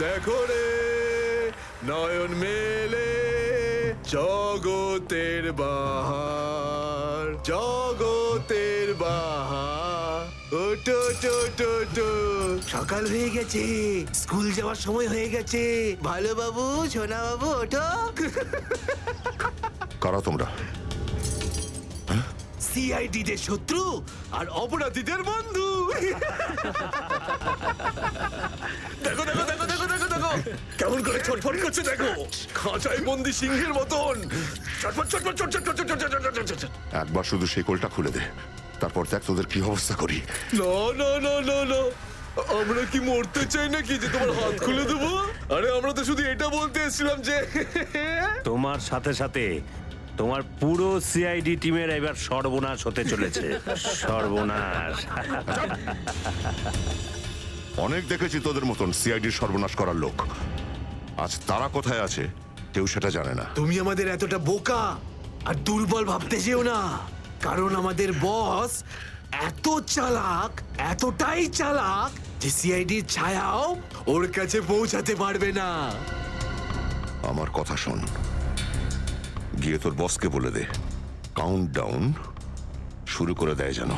দেখো রে নয়ন মেলে জগতের বাহার, জগতের বাহার। ওটো টো টো টো, সকাল হয়ে গেছে, স্কুল যাওয়ার সময় হয়ে গেছে। ভালো বাবু, সোনা বাবু, ওঠো। কারা তোমরা? সিআইডি দের শত্রু আর অপরাধীদের বন্ধু। দেখো দেখো দেখো দেখো দেখো দেখো কেমন করে ছটফট করছে, দেখো খাঁচায় বন্দি সিংহের মতন ছটফট ছটফট ছটফট ছটফট। একবার শুধু সেই কোলটা খুলে দে, তারপর দেখ তোদের কি অবস্থা করি। না না না না না, আমরা কি মরতে চাই নাকি যে তোমার হাত খুলে দেবো? আরে আমরা তো শুধু এটা বলতে এসেছিলাম যে তোমার সাথে সাথে তোমার পুরো সিআইডি টিমের এবার সর্বনাশ হতে চলেছে। সর্বনাশ। অনেক দেখেছি তোদের মতন সিআইডির সর্বনাশ করার লোক। আজ তারা কোথায় আছে কেউ সেটা জানে না। তুমি আমাদের এতটা বোকা আর দুর্বল ভাবতে যেও না, কারণ আমাদের বস এত চালাক, এতটাই চালাক যে সিআইডির ছায়াও ওর কাছে পৌঁছাতে পারবে না। আমার কথা শোন, গিয়ে তোর বসকে বলে দে কাউন্ট ডাউন শুরু করে দেয় যেন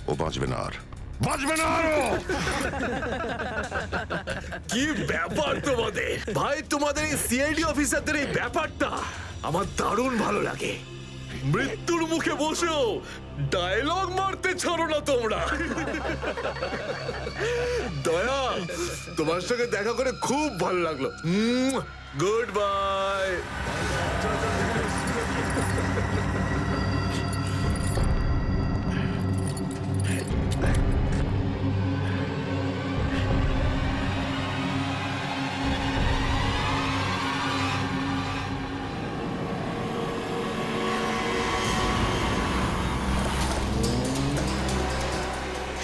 ও বাঁচবে না, আর বাঁচবে না। কি ব্যাপার তোমাদের ভাই, তোমাদের এই সিআইডি অফিসারদের এই ব্যাপারটা আমার দারুণ ভালো লাগে। মৃত্যুর মুখে বসেও ডায়লগ মারতে ছাড়ো না তোমরা। দয়া, তোমার সঙ্গে দেখা করে খুব ভালো লাগলো। Good bye.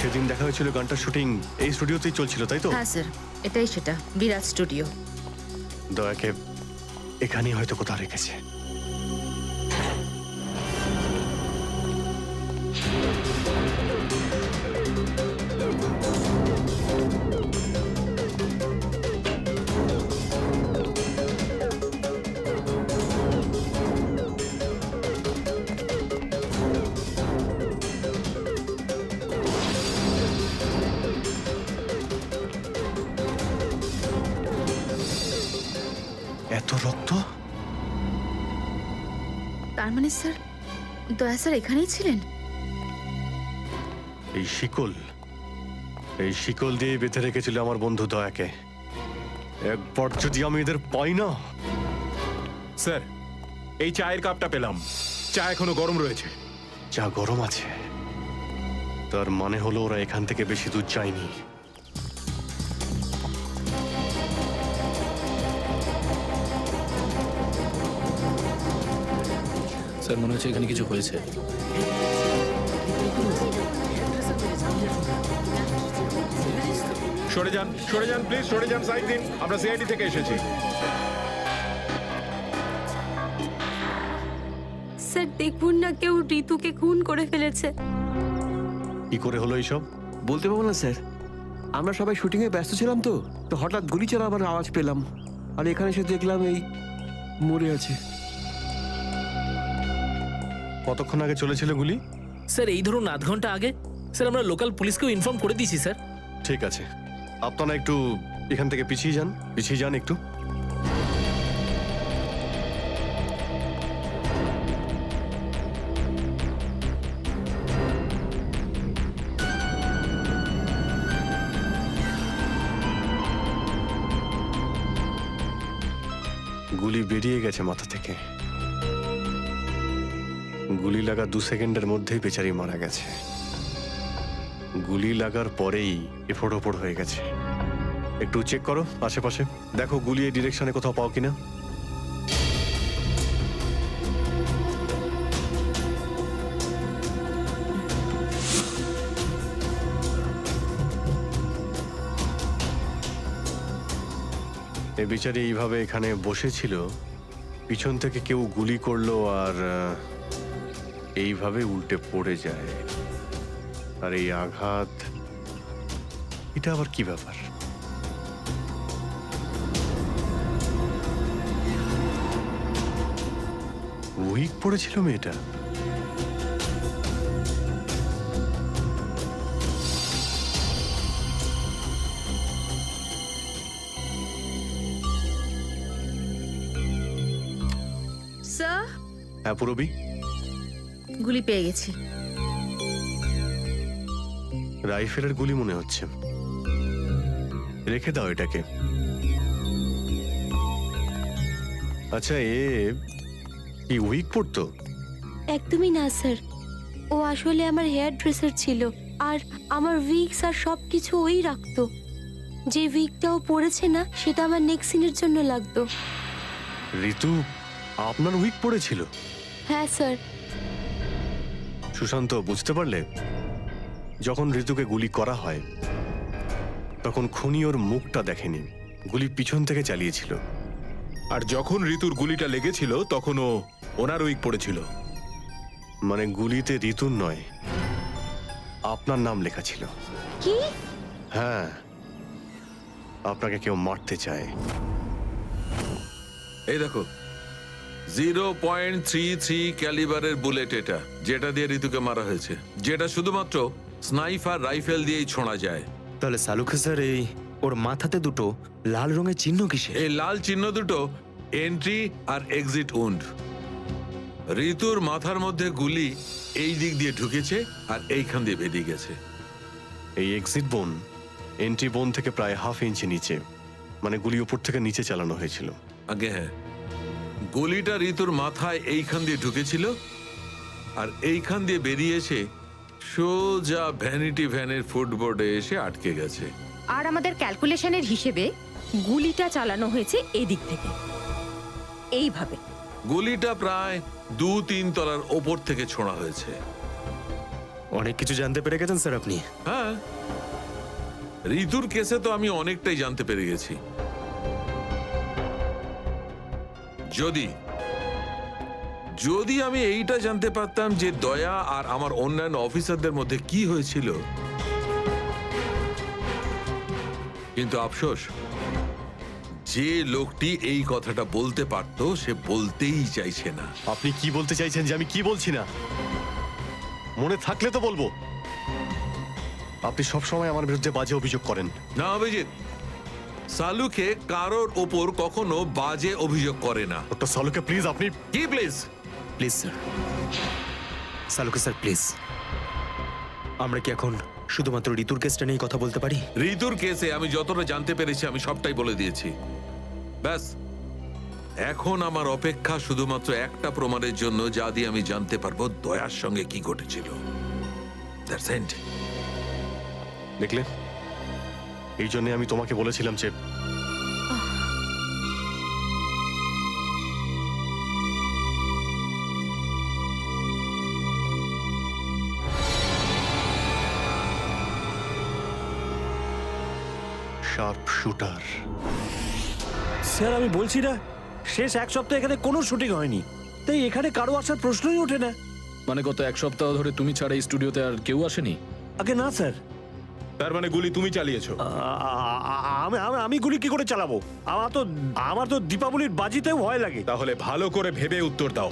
সেদিন দেখা হয়েছিল গানটার শুটিং এই স্টুডিওতেই চলছিল, তাই তো? হ্যাঁ স্যার, এটাই সেটা, বিরাট স্টুডিও। দয়াকে এখানেই হয়তো কোথাও রেখেছে। এত রক্ত? তার মানে স্যার, দয়া স্যার এখানেই ছিলেন? এই শিকল দিয়ে বেঁধে রেখেছিল আমার বন্ধু দয়াকে। একবার যদি আমি এদের পাই না। স্যার, এই চায়ের কাপটা পেলাম, চা এখনো গরম রয়েছে। চা গরম আছে, তার মানে হলো ওরা এখান থেকে বেশি দূর যায়নি। স্যার, মনে হচ্ছে এখানে কিছু হয়েছে। সরে যান প্লিজ, সরে যান, সাইড দিন, আমরা সিআইডি থেকে এসেছি। স্যার দেখুন না, কেউ ঋতুকে খুন করে ফেলেছে। কি করে হলো এইসব? বলতে পারবো না স্যার, আমরা সবাই শুটিংয়ে ব্যস্ত ছিলাম তো তো হঠাৎ গুলি চালাবার আওয়াজ পেলাম, আর এখানে এসে দেখলাম এই মরে আছে। কতক্ষণ আগে চলেছিল গুলি? স্যার এই ধরুন আধ ঘন্টা আগে। স্যার আমরা লোকাল পুলিশকেও ইনফর্ম করে দিয়েছি স্যার। ঠিক আছে, আপনারা একটু এখান থেকে পিছিয়ে যান একটু। গুলি বেরিয়ে গেছে মাথা থেকে। গুলি লাগা 2 সেকেন্ডের মধ্যেই বেচারি মারা গেছে। গুলি লাগার পরেই এফোড় ওপড় হয়ে গেছে। একটু চেক করো আশেপাশে, দেখো গুলি এই ডিরেকশনে কোথাও পাও কিনা। এ বেচারি এইভাবে এখানে বসেছিল, পিছন থেকে কেউ গুলি করলো আর এইভাবে উল্টে পড়ে যায়। আর এই আঘাত, এটা আবার কি ব্যাপার? পড়েছিল মেয়েটা? স্যার, হ্যাঁ পুরবি, গুলি পেয়ে গেছি। রাইফেলের গুলি মনে হচ্ছে। রেখে দাও এটাকে। আচ্ছা, কি উইক পড়তো? একদমই না স্যার, ও আসলে আমার হেয়ার ড্রেসার ছিল, আর আমার উইগস আর সবকিছু ওই রাখতো। যে উইগটা ও পরেছে না, সেটা আমার নেক্সট সিনের জন্য লাগতো। ঋতু আপনার উইক পড়েছিল? হ্যাঁ স্যার। সুশান্ত, বুঝতে পারলে? যখন ঋতুকে গুলি করা হয় তখন খুনি ওর মুখটা দেখেনি, গুলি পিছন থেকে চালিয়েছিল। আর যখন ঋতুর গুলিটা লেগেছিল তখন ও ওনার উইক পড়েছিল। মানে গুলিতে ঋতুর নয়, আপনার নাম লেখা ছিল। কি? হ্যাঁ, আপনাকে কেউ মারতে চায়। এই দেখো, 0.33 ক্যালিবারের বুলেট এটা, যেটা দিয়ে ঋতুকে মারা হয়েছে, যেটা শুধুমাত্র স্নাইপার রাইফেল দিয়েই ছোঁড়া যায়। তাহলে সালুকে স্যার, এই ওর মাথাতে দুটো লাল রঙের চিহ্ন কিসে? এই লাল চিহ্ন দুটো এন্ট্রি আর এক্সিট উন্ড। ঋতুর মাথার মধ্যে গুলি এই দিক দিয়ে ঢুকেছে আর এইখান দিয়ে বেরিয়ে গেছে। এই এক্সিট বোন এন্ট্রি বোন থেকে প্রায় হাফ ইঞ্চি নিচে, মানে গুলি উপর থেকে নিচে চালানো হয়েছিল। আগে হ্যাঁ, গুলিটা ঋতুর মাথায় এইখান দিয়ে ঢুকেছিল আর এইখান দিয়ে বেরিয়ে এসে সোজা ভ্যানিটি ভ্যানের ফুটবোর্ডে এসে আটকে গেছে। আর আমাদের ক্যালকুলেশনের হিসেবে গুলিটা চালানো হয়েছে এদিক থেকে, এইভাবে। গুলিটা প্রায় 2-3 তলার ওপর থেকে ছোঁড়া হয়েছে। অনেক কিছু জানতে পেরে গেছেন স্যার আপনি। হ্যাঁ, ঋতুর কেসে তো আমি অনেকটাই জানতে পেরে গেছি। যদি আমি এইটা জানতে পারতাম যে দয়া আর আমার অন্যান্য অফিসারদের মধ্যে কি হয়েছিল, কিন্তু আফসোস, যে লোকটি এই কথাটা বলতে পারতো সে বলতেই চাইছে না। আপনি কি বলতে চাইছেন যে আমি কি বলছি না? মনে থাকলে তো বলবো। আপনি সব সময় আমার বিরুদ্ধে বাজে অভিযোগ করেন। না অভিজিৎ, সালুকে কারোর ওপর কখনো বাজে অভিযোগ করে না। ডক্টর সালুকে প্লিজ, আপনি কি প্লিজ? প্লিজ স্যার, সালুকে স্যার প্লিজ, আমরা কি এখন শুধুমাত্র ঋতুর কেসটা নিয়ে কথা বলতে পারি? ঋতুর কেসে আমি যতটা জানতে পেরেছি আমি সবটাই বলে দিয়েছি। ব্যাস, এখন আমার অপেক্ষা শুধুমাত্র একটা প্রমাণের জন্য, যা দিয়ে আমি জানতে পারবো দয়ার সঙ্গে কি ঘটেছিল। That's it. দেখলে, এই জন্য আমি তোমাকে বলেছিলাম যে শার্প শুটার। স্যার, আমি বলছি না, শেষ এক সপ্তাহ এখানে কোনো শুটিং হয়নি, তাই এখানে কারো আসার প্রশ্নই ওঠে না। মানে গত এক সপ্তাহ ধরে তুমি ছাড়া এই স্টুডিওতে আর কেউ আসেনি? আগে না স্যার। তার মানে গুলি তুমি চালিয়েছো? আমি গুলি কি করে চালাবো? আমার তো দীপাবলির বাজিতেও ভয় লাগে। তাহলে ভালো করে ভেবে উত্তর দাও।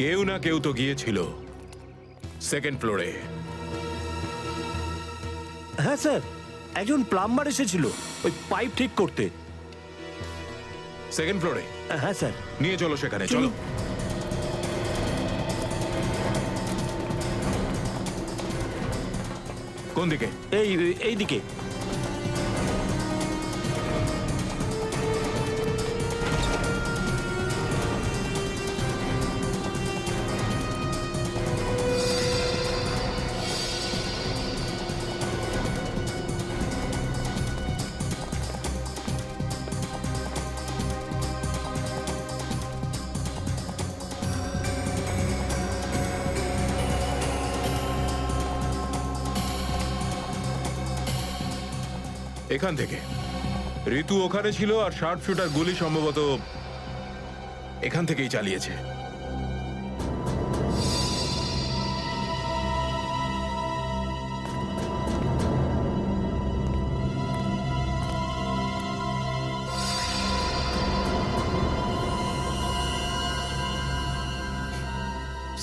কেউ না কেউ তো গিয়েছিল সেকেন্ড ফ্লোরে। হ্যাঁ স্যার, একজন প্লাম্বার এসেছিল ওই পাইপ ঠিক করতে। সেকেন্ড ফ্লোরে? হ্যাঁ স্যার। নিয়ে চলো সেখানে, চলো। কোন দিকে? এই দিকে। এখান থেকে ঋতু ওখানে ছিল আর শার্প শুটার গুলি সম্ভবত এখান থেকেই চালিয়েছে।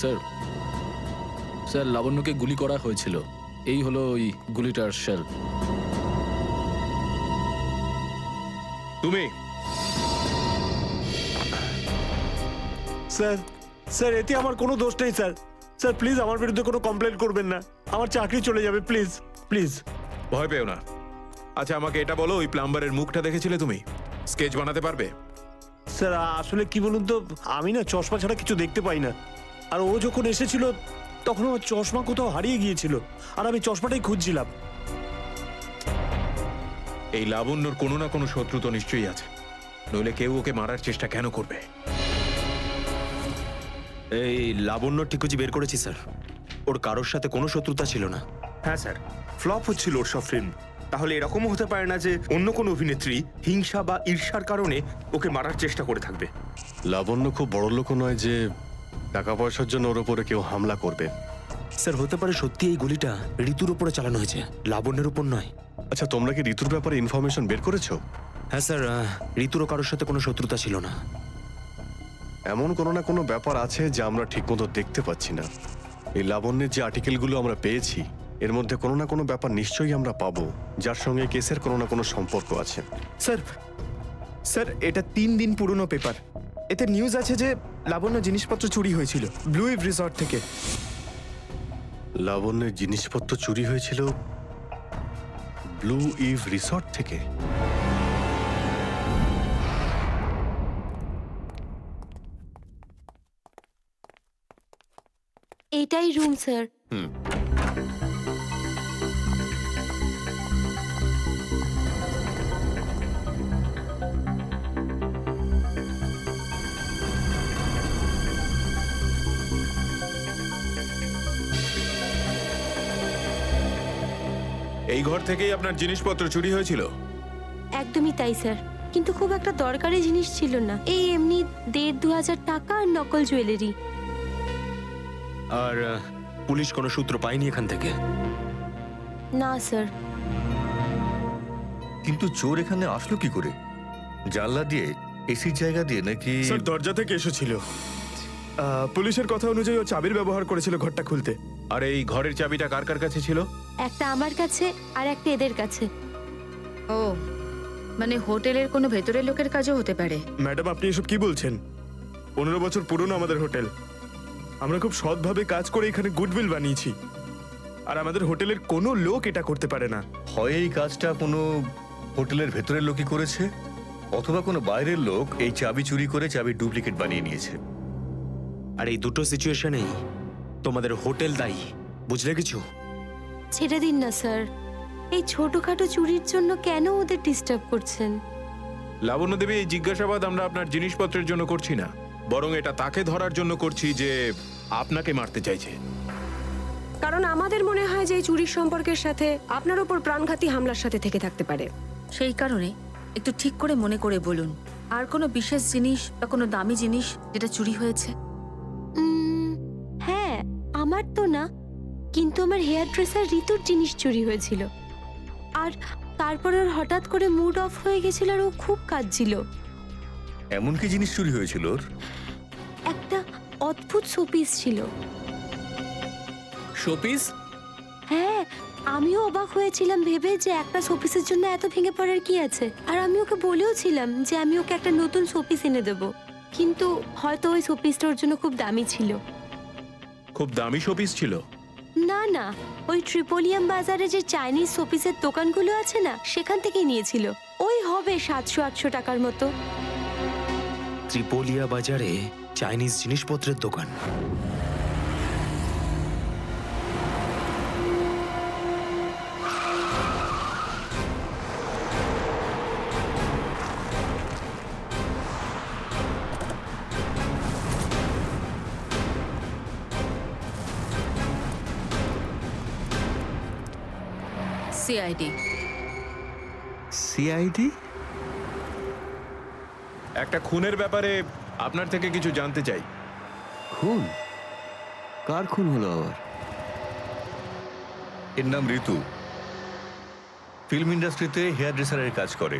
স্যার স্যার লাবণ্যকে গুলি করা হয়েছিল, এই হলো ওই গুলিটার শেল। তুমি স্যার স্যার এতে আমার কোনো দোষ নেই স্যার। স্যার প্লিজ আমার বিরুদ্ধে কোনো কমপ্লেন করবেন না, আমার চাকরি চলে যাবে, প্লিজ প্লিজ। ভয় পেও না। আচ্ছা আমাকে এটা বলো, ওই প্লাম্বারের মুখটা দেখেছিলে তুমি? স্কেচ বানাতে পারবে? স্যার আসলে কি বলুন তো, আমি না চশমা ছাড়া কিছু দেখতে পাই না। আর ও যখন এসেছিল তখন আমার চশমা কোথাও হারিয়ে গিয়েছিল, আর আমি চশমাটাই খুঁজছিলাম। এই লাবণ্যর কোনো না কোনো শত্রু তো নিশ্চয়ই আছে, নইলে কেউ ওকে মারার চেষ্টা কেন করবে? এই লাবণ্য ঠিকুজি বের করেছি স্যার, ওর কারোর সাথে কোনো শত্রুতা ছিল না। হ্যাঁ স্যার, ফ্লপ হচ্ছিল ওর সব ফিল্ম। তাহলে এরকমও হতে পারে না যে অন্য কোনো অভিনেত্রী হিংসা বা ঈর্ষার কারণে ওকে মারার চেষ্টা করে থাকবে। লাবণ্য খুব বড় লোক নয় যে টাকা পয়সার জন্য ওর উপরে কেউ হামলা করবে। স্যার হতে পারে সত্যি এই গুলিটা ঋতুর উপরে চালানো হয়েছে, লাবণ্যের উপর নয়। আচ্ছা তোমরা কি ঋতুর ব্যাপারে ইনফরমেশন বের করেছো? হ্যাঁ স্যার, ঋতুরও কারোর সাথে কোনো শত্রুতা ছিল না। এমন কোনো না কোনো ব্যাপার আছে যা আমরা ঠিকমতো দেখতে পাচ্ছি না। এই লাবণ্যের যে আর্টিকেলগুলো আমরা পেয়েছি এর মধ্যে কোনো না কোনো ব্যাপার নিশ্চয়ই আমরা পাবো যার সঙ্গে কেসের কোনো না কোনো সম্পর্ক আছে। স্যার স্যার এটা 3 দিন পুরনো পেপার। এতে নিউজ আছে যে লাবণ্য জিনিসপত্র চুরি হয়েছিল ব্লু ইভ রিসর্ট থেকে। লাবণ্যের জিনিসপত্র চুরি হয়েছিল ব্লু ইভ রিসর্ট থেকে? এটাই রুম স্যার। এই ঘর থেকেই আপনার জিনিসপত্র চুরি হয়েছিল? একদমই তাই স্যার, কিন্তু খুব একটা দরকারি জিনিস ছিল না, এই এমনি 1,500-2,000 টাকা আর নকল জুয়েলারি। আর পুলিশ কোনো সূত্র পায়নি এখান থেকে? না স্যার। কিন্তু চোর এখানে আসলো কি করে? জানলা দিয়ে, এসির জায়গা দিয়ে নাকি? স্যার দরজা থেকে এসেছিল। পুলিশের কথা অনুযায়ী ও চাবির ব্যবহার করেছিল ঘরটা খুলতে। আর এই ঘরের চাবিটা কার কার কাছে ছিল? একটা আমার কাছে আর একটা এদের কাছে। ও মানে হোটেলের কোনো ভেতরের লোকের কাজও হতে পারে। ম্যাডাম আপনি এসব কি বলছেন? 15 বছর পুরনো আমাদের হোটেল। আমরা খুব সৎভাবে কাজ করে এখানে গুডউইল বানিয়েছি, আর আমাদের হোটেলের কোনো লোক এটা করতে পারে না। হয় এই কাজটা কোনো হোটেলের ভেতরের লোকই করেছে, অথবা কোনো বাইরের লোক এই চাবি চুরি করে চাবি ডুপ্লিকেট বানিয়ে নিয়েছে। আর এই দুটো সিচুয়েশনেই তোমাদের হোটেল দায়ী, বুঝলে কিছু? ছেড়ে দিন না স্যার, এই ছোটখাটো চুরির জন্য কেন ওদের ডিস্টার্ব করছেন? লাবণ্য দেবী, এই জিজ্ঞাসাবাদ আমরা আপনার জিনিসপত্রের জন্য করছি না, বরং এটা তাকে ধরার জন্য করছি যে আপনাকে মারতে চাইছে। কারণ আমাদের মনে হয় যে এই চুরির সম্পর্কের সাথে আপনার উপর প্রাণঘাতী হামলার সাথে থেকে থাকতে পারে। সেই কারণে একটু ঠিক করে মনে করে বলুন, আর কোনো বিশেষ জিনিস বা কোনো দামি জিনিস যেটা চুরি হয়েছে? হ্যাঁ, আমার তো না, কিন্তু আমার হেয়ার ড্রেসার ঋতুর জিনিস চুরি হয়েছিল। আর তারপর ওর হঠাৎ করে মুড অফ হয়ে গেছিল আর ও খুব কাঁদছিল। এমন কি জিনিস চুরি হয়েছিল ওর? একটা অদ্ভুত শোপিস ছিল। শোপিস? হ্যাঁ, আমিও অবাক হয়েছিলাম ভেবে যে একটা শোপিসের জন্য এত ভেঙে পড়ার কি আছে। আর আমি ওকে বলেও ছিলাম যে আমি ওকে একটা নতুন শোপিস এনে দেবো, কিন্তু হয়তো ওই শোপিসটা ওর জন্য খুব দামি ছিল। খুব দামি শোপিস ছিল? না না, ওই ট্রিপোলিয়াম বাজারে যে চাইনিজ শোপিসের দোকানগুলো আছে না, সেখান থেকেই নিয়েছিল। ওই হবে 700-800 টাকার মতো। ত্রিপোলিয়া বাজারে চাইনিজ জিনিসপত্রের দোকান? সিআইডি। সিআইডি? একটা খুনের ব্যাপারে আপনার থেকে কিছু জানতে চাই। খুন? কার খুন হলো আবার? এর নাম ঋতু, ফিল্ম ইন্ডাস্ট্রিতে হেয়ার ড্রেসারের কাজ করে।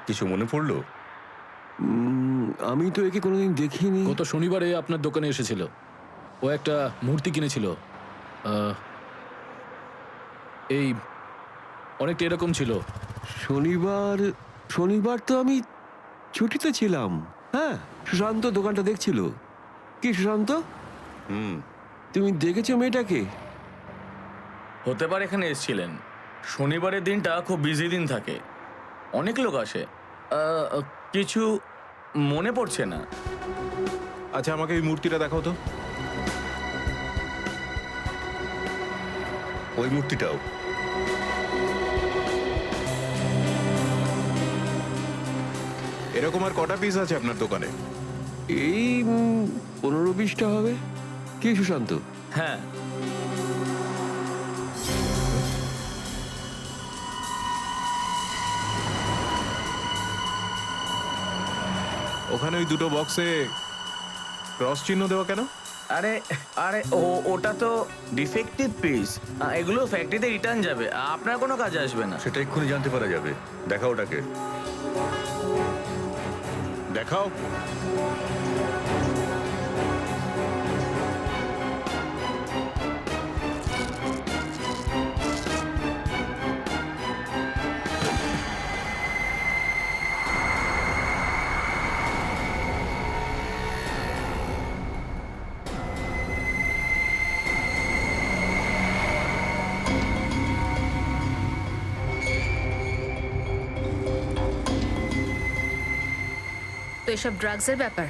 কিছু মনে পড়লো? আমি তো একে কোনোদিন দেখিনি। গত শনিবারে আপনার দোকানে এসেছিল। ও একটা মূর্তি কিনেছিল। এই অনেকটা এরকম ছিল। শনিবার তো আমি ছুটিতে ছিলাম। হ্যাঁ, সুশান্ত দোকানটা দেখছিল। কি সুশান্ত, তুমি দেখেছো মেয়েটাকে? হতে পারে এখানে এসেছিলেন। শনিবারের দিনটা খুব বিজি দিন থাকে, অনেক লোক আসে। কিছু মনে পড়ছে না। আচ্ছা, আমাকে এই মূর্তিটা দেখাও তো। ওই মূর্তিটাও। এরকম আর কটা পিস আছে আপনার দোকানে? এই 15-20টা হবে। কি সুশান্ত? হ্যাঁ, ওখানে ওই দুটো বক্সে ক্রস চিহ্ন দেওয়া কেন? আরে আরে ওটা তো ডিফেক্টিভ পিস, এগুলো ফ্যাক্টরিতে রিটার্ন যাবে, আপনার কোনো কাজে আসবে না। সেটা এক্ষুনি জানতে পারা যাবে। দেখাও ওটাকে, দেখাও। তো এসব ড্রাগসের ব্যাপার।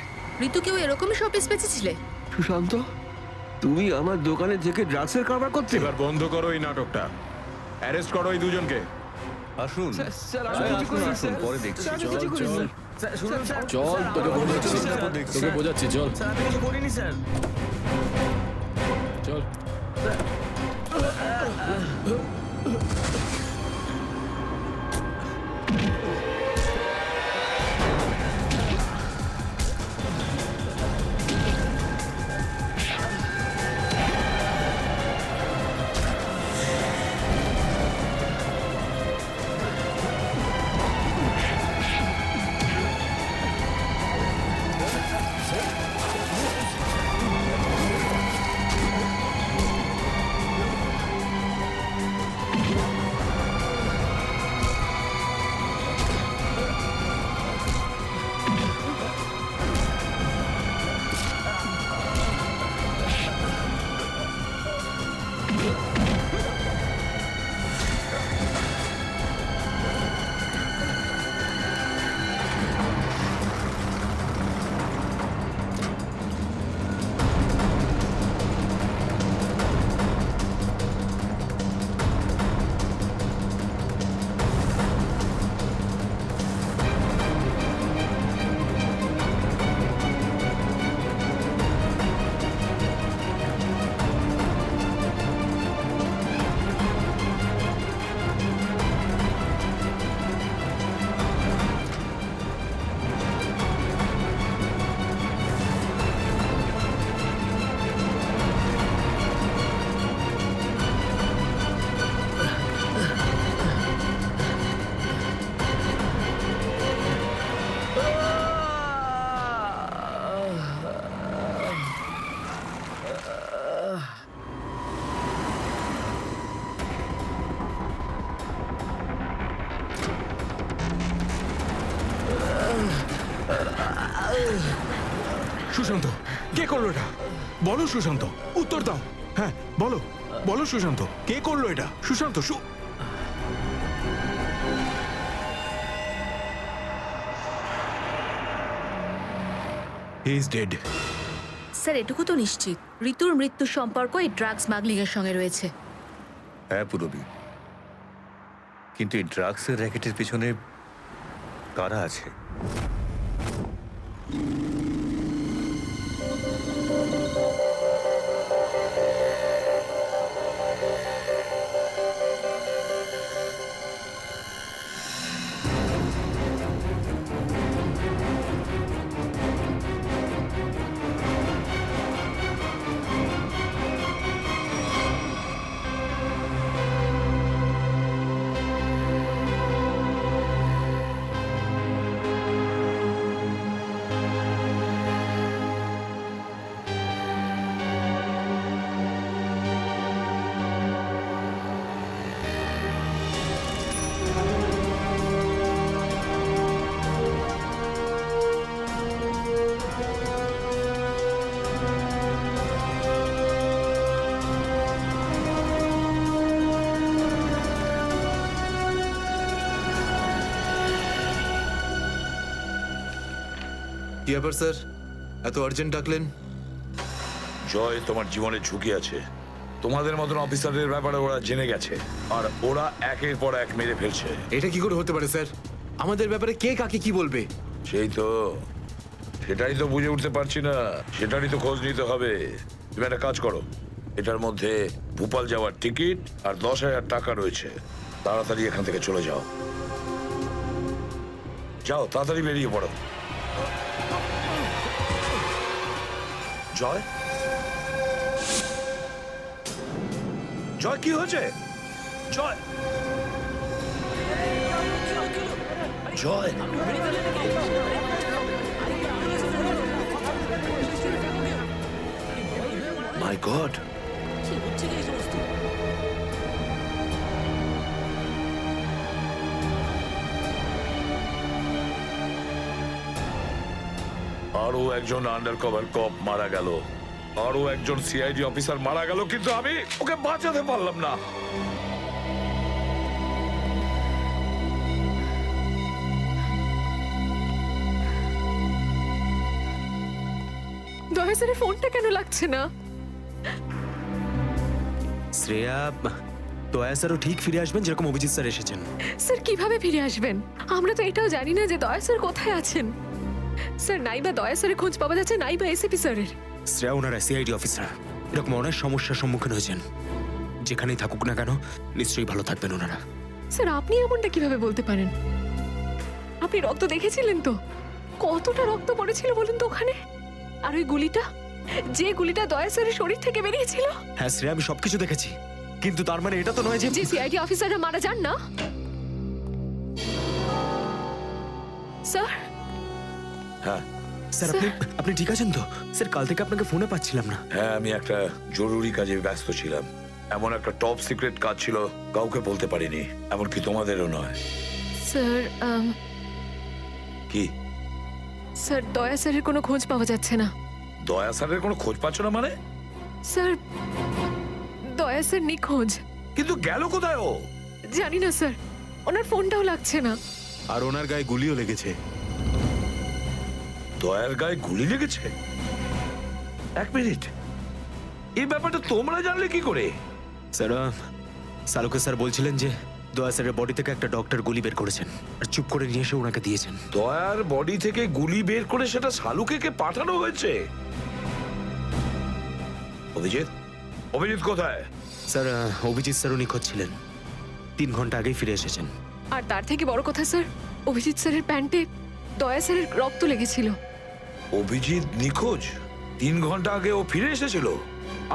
ঋতুকেও এরকমই শপিস বেঁচেছিলে? সুশান্ত, তুমি আমার দোকানে থেকে ড্রাগসের কারবার করতে? এবার বন্ধ করো এই নাটকটা। অ্যারেস্ট করো এই দুজনকে। আসুন, পরে দেখছি। চল, তোকে বোঝাচ্ছি, চল স্যার, আমি কিছু করিনি স্যার। চল। সুশান্ত, কে করলো এটা? বলো সুশান্ত, উত্তর দাও। হ্যাঁ বলো, বলো সুশান্ত, কে করলো এটা? Sushant, he is dead. Sir, এটুকু তো নিশ্চিত ঋতুর মৃত্যুর সম্পর্ক এই ড্রাগ স্মাগলিং এর সঙ্গে রয়েছে। হ্যাঁ পুরবি, কিন্তু এই ড্রাগসের র্যাকেটের পিছনে কারা আছে? কি ব্যাপার স্যার, এত আর্জেন্ট ডাকলেন? জয়, তোমার জীবনের ঝুঁকি আছে। তোমাদের মতন অফিসারদের ব্যাপারে ওরা জেনে গেছে, আর ওরা একের পর এক মেরে ফেলছে। এটা কি করে হতে পারে স্যার? আমাদের ব্যাপারে কে কাকে কি বলবে? সেটাই তো বুঝে উঠতে পারছি না। সেটারই তো খোঁজ নিতে হবে। তুমি একটা কাজ করো, এটার মধ্যে ভোপাল যাওয়ার টিকিট আর 10,000 টাকা রয়েছে। তাড়াতাড়ি এখান থেকে চলে যাও। যাও, তাড়াতাড়ি বেরিয়ে পড়ো। জয়, জয়, কি হয়েছে? জয়, জয়, মাই গড, আরো একজন আন্ডার কভার কপ মারা গেল, আরো একজন সিআইডি অফিসার মারা গেল, কিন্তু আমি ওকে বাঁচাতে পারলাম না। দয়া স্যারের ফোনটা কেন লাগছে না? শ্রেয়া, দয়া স্যারও ঠিক ফিরে আসবেন যেরকম অভিজিৎ স্যার এসেছেন। স্যার কিভাবে ফিরে আসবেন? আমরা তো এটাও জানি না যে দয়া স্যার কোথায় আছেন। স্যার, নাইবা দয়া স্যারের খোঁজ পাওয়া যাচ্ছে, নাইবা এসিপি স্যারের। শ্রেয়া, ওনারা সিআইডি অফিসার, এরকম অনেক সমস্যার সম্মুখীন হয়েছেন। যেখানেই থাকুক না কেন, নিশ্চয়ই ভালো থাকবেন ওনারা। স্যার, আপনি এমনটা কিভাবে বলতে পারেন? আপনি রক্ত দেখেছিলেন তো? কতটা রক্ত পড়েছিল বলুন তো ওখানে? আর ওই গুলিটা, যে গুলিটা দয়া স্যারের শরীর থেকে বেরিয়েছিল। হ্যাঁ শ্রেয়া, আমি সবকিছু দেখেছি, কিন্তু তার মানে এটা তো নয় যে সিআইডি অফিসাররা মারা যান না। স্যার, হ্যাঁ স্যার, আপনি ঠিক আছেন তো? স্যার, কাল থেকে আপনাকে ফোনে পাচ্ছিলাম না। হ্যাঁ, আমি একটা জরুরি কাজে ব্যস্ত ছিলাম। এমন একটা টপ সিক্রেট কাজ ছিল, কাউকে বলতে পারিনি, এমনকি তোমাদেরও নয়। স্যার, কি? স্যার, দয়া স্যারের কোনো খোঁজ পাওয়া যাচ্ছে না। দয়া স্যারের কোনো খোঁজ পাচ্ছ না মানে? স্যার, দয়া স্যার নিখোঁজ। কিন্তু গেল কোথায় ও? জানি না স্যার, ওনার ফোনটাও লাগছে না। আর ওনার গায়ে গুলিও লেগেছে। দয়ার গায়ে গুলি লেগেছে? এক মিনিট, এই ব্যাপারটা তোমরা জানলে কি করে? স্যার, সালুকে স্যার বলছিলেন যে দয়া স্যারের বডি থেকে একটা ডক্টর গুলি বের করেছেন আর চুপ করে নিয়ে এসে ওনাকে দিয়েছেন। দয়ার বডি থেকে গুলি বের করে সেটা শালুকে পাঠানো হয়েছে? অভিজিৎ, অভিজিৎ কোথায়? স্যার, অভিজিৎ স্যারও নিখোঁজ ছিলেন, 3 ঘন্টা আগেই ফিরে এসেছেন। আর তার থেকে বড় কথা স্যার, অভিজিৎ স্যারের প্যান্টে দয়া স্যারের রক্ত লেগেছিল। অভিজিৎ নিখোঁজ? 3 ঘন্টা আগে ও ফিরে এসেছিল,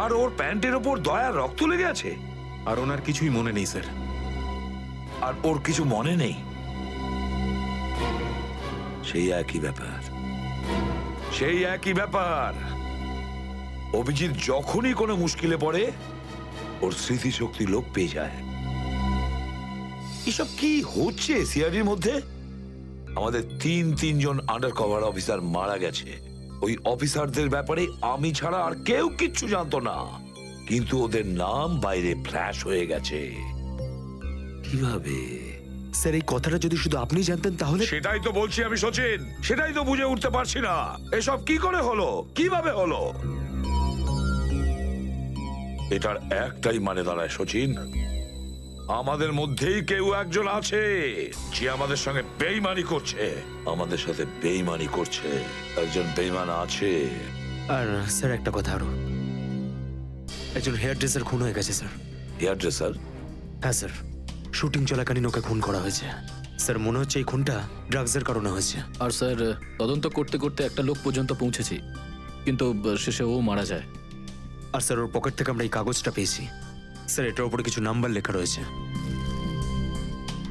আর ওর প্যান্টের ওপর দয়ার রক্ত লেগে আছে? আর ওনার কিছুই মনে নেই স্যার। আর ওর কিছু মনে নেই? সেই একই ব্যাপার, সেই একই ব্যাপার। অভিজিৎ যখনই কোনো মুশকিলে পড়ে, ওর স্মৃতিশক্তি লোপ পেয়ে যায়। এসব কি হচ্ছে সিআইডির মধ্যে? আমাদের তিনজন আন্ডার কভার অফিসার মারা গেছে। ওই অফিসারদের ব্যাপারে আমি ছাড়া আর কেউ কিচ্ছু জানতো না, কিন্তু ওদের নাম বাইরে ফ্ল্যাশ হয়ে গেছে। কিভাবে? স্যার, এই কথাটা যদি শুধু আপনি জানতেন তাহলে। সেটাই তো বলছি আমি সচিন, সেটাই তো বুঝে উঠতে পারছি না। এসব কি করে হলো, কিভাবে হলো? এটার একটাই মানে দাঁড়ায় সচিন, আমাদের মধ্যেই কেউ একজন আছে যে আমাদের সঙ্গে বেইমানি করছে, আমাদের সাথে বেইমানি করছে। একজন বেইমান আছে। আর স্যার, একটা কথা আরো, একজন হেয়ার ড্রেসার খুন হয়ে গেছে স্যার। Hair dresser? হ্যাঁ স্যার, শুটিং চলাকালীন ওকে খুন করা হয়েছে। স্যার, মনে হচ্ছে এই খুনটা ড্রাগসের কারণে হয়েছে। আর স্যার, তদন্ত করতে করতে একটা লোক পর্যন্ত পৌঁছেছি, কিন্তু শেষে ও মারা যায়। আর স্যার, ওর পকেট থেকে আমরা এই কাগজটা পেয়েছি। স্যার, এটার উপরে কিছু নাম্বার লেখা রয়েছে।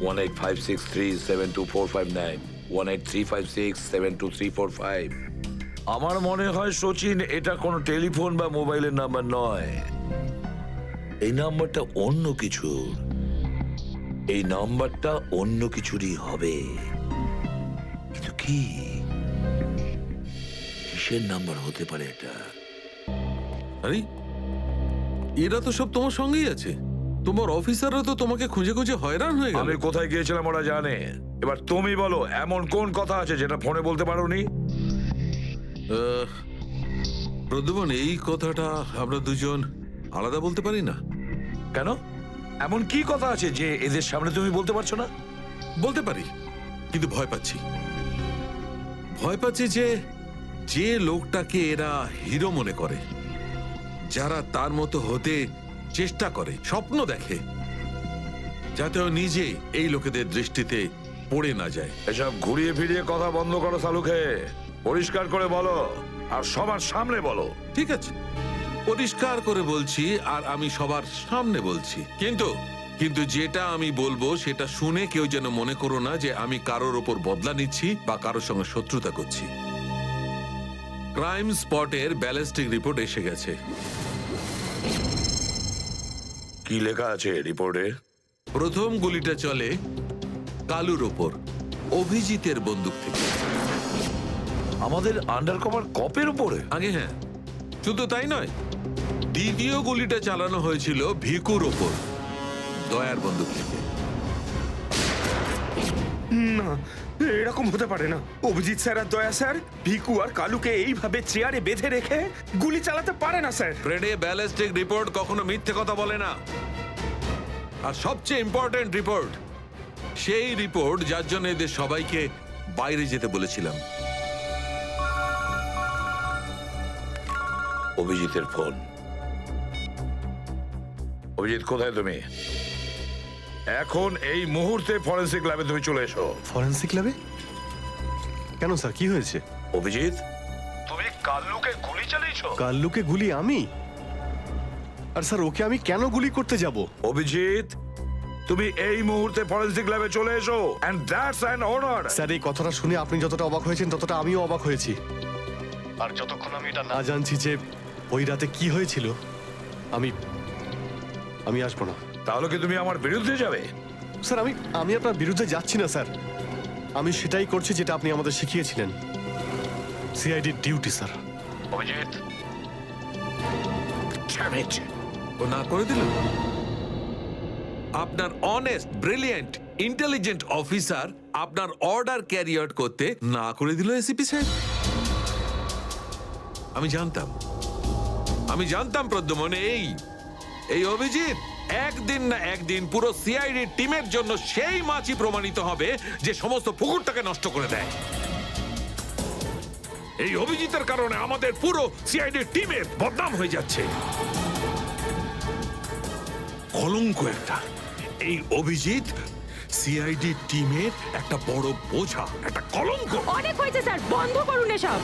185637245 183567235। আমার মনে হয় সচিন, এটা কোনো টেলিফোন বা মোবাইলের নাম্বার নয়। এই নাম্বারটা অন্য কিছু, এই নাম্বারটা অন্য কিছুরই হবে। কিন্তু কি, কিসের নাম্বার হতে পারে এটা? আরে, এরা তো সব তোমার সঙ্গেই আছে। তোমার অফিসাররা তো তোমাকে খুঁজে খুঁজে হয়রান হয়ে গেল। আমি কোথায় গিয়েছিলাম ওরা জানে। এবার তুমি বলো, এমন কোন কথা আছে যেটা ফোনে বলতে পারোনি? প্রদ্যুমন, এই কথাটা আমরা দুজন আলাদা বলতে পারি না? কেন? এমন কি কথা আছে যে এদের সামনে তুমি বলতে পারছো না? বলতে পারি, কিন্তু ভয় পাচ্ছি। ভয় পাচ্ছি যে যে লোকটাকে এরা হিরো মনে করে, যারা তার মতো হতে চেষ্টা করে, স্বপ্ন দেখে, যাতে ও নিজে এই লোকেদের দৃষ্টিতে পড়ে না যায়। এসব ঘুরিয়ে ফিরিয়ে কথা বন্ধ করো সালুকে। পরিষ্কার করে বলো, আর সবার সামনে বলো। ঠিক আছে, পরিষ্কার করে বলছি, আর আমি সবার সামনে বলছি। কিন্তু যেটা আমি বলবো সেটা শুনে কেউ যেন মনে করো না যে আমি কারোর ওপর বদলা নিচ্ছি বা কারোর সঙ্গে শত্রুতা করছি। ক্রাইম স্পটের ব্যালিস্টিক রিপোর্ট এসে গেছে। কি লেখা আছে রিপোর্টে? প্রথম গুলিটা চলে কালুর ওপর, অভিজিতের বন্দুক থেকে। আমাদের আন্ডারকভার কপের উপরে? আগে হ্যাঁ, শুধু তাই নয়, দ্বিতীয় গুলিটা চালানো হয়েছিল ভিকুর ওপর, দয়ার বন্দুক থেকে। না, এরকম হতে পারে না। অভিজিৎ স্যার আর দয়া স্যার ভিকু আর কালুকে এইভাবে চেয়ারে বেঁধে রেখে গুলি চালাতে পারে না স্যার। ফ্রেডে, ব্যালিস্টিক রিপোর্ট কখনো মিথ্যে কথা বলে না। আর সবচেয়ে ইম্পর্টেন্ট রিপোর্ট, সেই রিপোর্ট যার জন্য এদের সবাইকে বাইরে যেতে বলেছিলাম। অভিজিতের ফোন। অভিজিৎ, কোথায় তুমি? এখন এই মুহূর্তে ফরেনসিক ল্যাবে তুমি চলে এসো। ফরেনসিক ল্যাবে? কেন স্যার, কি হয়েছে? অভিজিৎ, তুমি কাল্লুকে গুলি চালিয়েছো? কাল্লুকে গুলি আমি? আর স্যার, ওকে আমি কেন গুলি করতে যাব? অভিজিৎ, তুমি এই মুহূর্তে ফরেনসিক ল্যাবে চলে এসো, and that's an order. Sir, এই কথাটা শুনে আপনি যতটা অবাক হয়েছেন ততটা আমিও অবাক হয়েছি। আর যতক্ষণ আমি এটা না জানছি যে ওই রাতে কি হয়েছিল, আমি আসবো না। তাহলে কি তুমি আমার বিরুদ্ধে যাবে? স্যার, আমি আপনার বিরুদ্ধে যাচ্ছি না স্যার। আমি সেটাই করছি যেটা আপনি আমাদের শিখিয়েছিলেন, সিআইডি ডিউটি স্যার। অভিজিৎ, ও না করে দিল। আপনার অনেস্ট, ব্রিলিয়েন্ট, ইন্টেলিজেন্ট অফিসার আপনার অর্ডার ক্যারি আউট করতে না করে দিল এসিপি সাহেব। আমি জানতাম প্রদ্যুমন, এই অভিজিৎ একদিন না একদিন পুরো সিআইডি টিমের জন্য সেই মাছি প্রমাণিত হবে যে সমস্ত পুকুরটাকে নষ্ট করে দেয়। এই অভিজিতের কারণে আমাদের পুরো সিআইডি টিমের বদনাম হয়ে যাচ্ছে। কলঙ্ক একটা। এই অভিজিৎ সিআইডি টিমের একটা বড় বোঝা, একটা কলঙ্ক। অনেক হয়েছে স্যার, বন্ধ করুন এসব।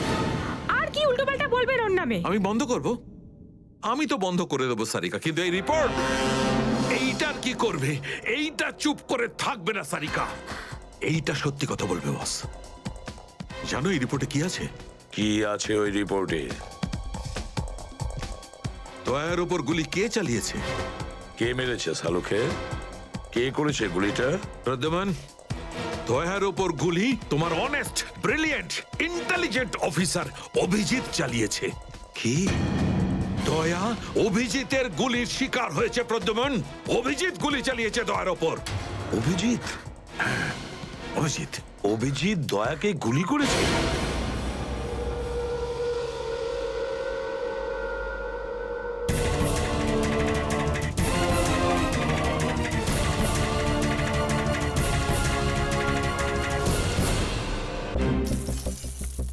আর কি উল্টোপাল্টা বলবেন ওর নামে? আমি বন্ধ করব? আমি তো বন্ধ করে দেবো সারিকা, কিন্তু এই রিপোর্ট, এইটার কি করবে? এইটা চুপ করে থাকবে না সারিকা, এইটা সত্যি কথা বলবে বস। জানো এই রিপোর্টে কি আছে? কি আছে ওই রিপোর্টে? দয়ার উপর গুলি কে চালিয়েছে? কে মেরেছে সালুকে? কে করেছে গুলিটা? প্রদ্যুমন, দয়ার উপর গুলি তোমার honest, brilliant, intelligent officer Abhijit চালিয়েছে। কি? দয়া অভিজিতের গুলির শিকার হয়েছে প্রদ্যুমন। অভিজিৎ গুলি চালিয়েছে দয়ার ওপর। অভিজিৎ? অভিজিৎ দয়াকে গুলি করেছে?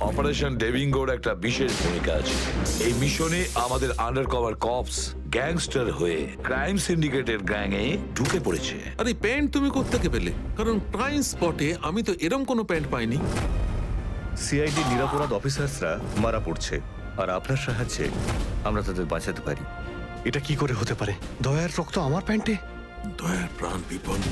অপারেশন ডেভিঙ্গোর একটা বিশেষ ভূমিকা আছে। এই মিশনে আমাদের আন্ডারকভার কপস গ্যাংস্টার হয়ে ক্রাইম সিন্ডিকেটের গ্যাংয়ে ঢুকে পড়েছে। আরে প্যান্ট তুমি কোত্থেকে পেলে? কারণ ক্রাইম স্পটে আমি তো এরম কোনো প্যান্ট পাইনি। সিআইডি নিরাপরাধ অফিসার্সরা মারা পড়ছে, আর আপনার সাহায্যে আমরা তাদের বাঁচাতে পারি। এটা কি করে হতে পারে? দয়ার রক্ত আমার প্যান্টে? দয়ার প্রাণ বিপন্ন।